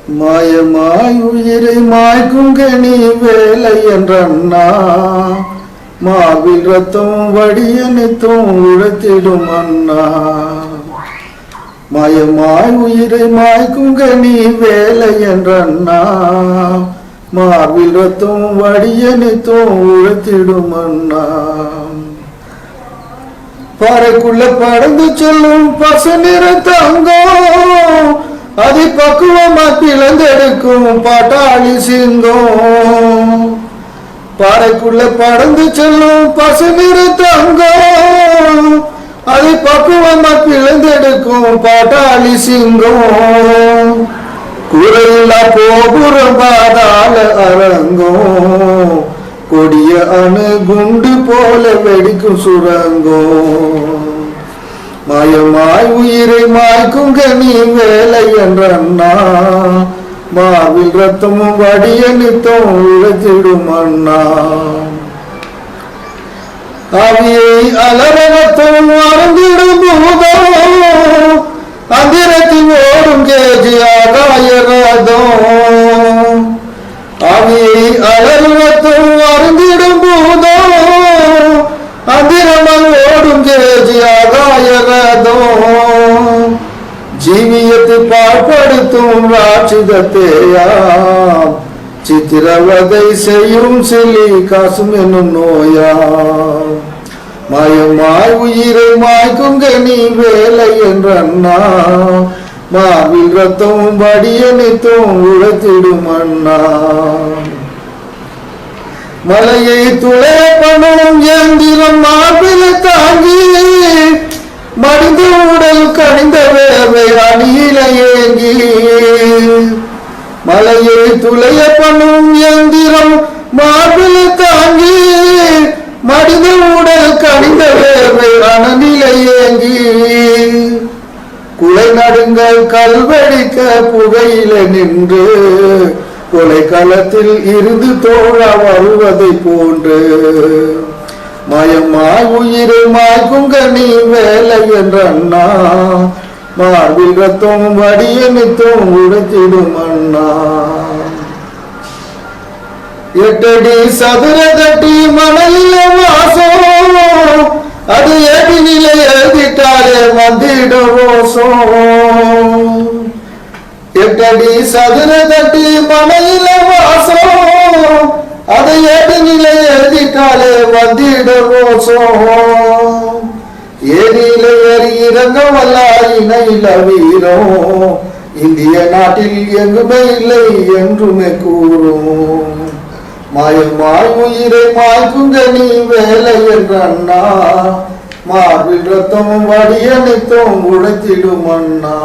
மாயமாய் உயிரை மாய்க்கும் கனி வேலை என்றண்ணா மாவில் ரத்தம் வடியனைத்தும் உழைத்திடும் அண்ணா. மாயமாய் உயிரை மாய்க்கும் கனி வேலை என்றண்ணா மாவில் ரத்தம் வடியனைத்தும் உழைத்திடும் அண்ணா. பாறைக்குள்ள பறந்து செல்லும் பசுநிற தங்கம் அதை பக்குவமா பிளந்தெடுக்கும் பாட்டாளி சிங்கம். பாறைக்குள்ள பறந்து செல்லும் பசுநிற தங்கம் அதை பக்குவமா பிளந்தெடுக்கும் பாட்டாளி சிங்கம். குறையில்லா கோபுரம் பாதாள அரங்கம் கொடிய அணு குண்டு போல வெடிக்கும் சுரங்கம். மாயமாய் உயிரை மாய்க்கும் கனி வேலை என்றண்ணா மாவில் ரத்தமும் வடியனித்தும் உழைத்திடும் அண்ணா. அவியை அலரகத்தும் அறந்திடும் பூதம் அந்திரத்தில் ஓடும் கேஜி ஆகாய ரதம். அவியை அலரகத்தும் அறந்திடும் பூதம் அந்திரமல் ஓடும் கேஜி ஆகாய ரதம். ஜீவியத்தை பாழ்படுத்தும் ராட்சிதத்தையாம் சித்திரவதை செய்யும் சிலி காசும் என்னும் நோயாம். மாயமாய் உயிரை மாய்க்கும் கனி வேலை என்றண்ணா மாவில் ரத்தம் வடியனைத்தும் உழைத்திடும் அண்ணா. மலையை துளை பணம் எந்திரம் மார்பில் தாங்கி மடிந்த உடல் கணிந்த வேவை அணியில ஏங்கி. மலையை துளைய பண்ணும் எந்திரம் மார்பில் தாங்கி மடிந்த உடல் கணிந்த வேவை அணியில ஏங்கி. குலை நடுங்கள் கல்வெடிக்க புகையில நின்று கொலை களத்தில் இருந்து தோழ வருவதை போன்று மாயமாய் உயிரை மாய்க்கும் கனி வேலை என்றண்ணா மார்பில் ரத்தம் வடியனித்தும் உழைத்திடும் அண்ணா. 8 அடி சதுர தட்டி மணலில வாசம் அது ஏடி நிலை எழுதிட்டாலே வந்திட ரோசம். 8 அடி சதுர தட்டி மணலில வாசம் அதை ஏடி நிலை எழுதிட்டாலே வந்திட ரோசம். ஏரியில ஏறி இறங்க வல்லா இணையில வீரம் இந்திய நாட்டில் எங்குமே இல்லை என்றுமே கூறும். மாயமாய் உயிரை மாய்க்கும் கனி வேலை என்றண்ணா மார்பில் ரத்தமும் வடியனைத்தும் உழைத்திடும் அண்ணா.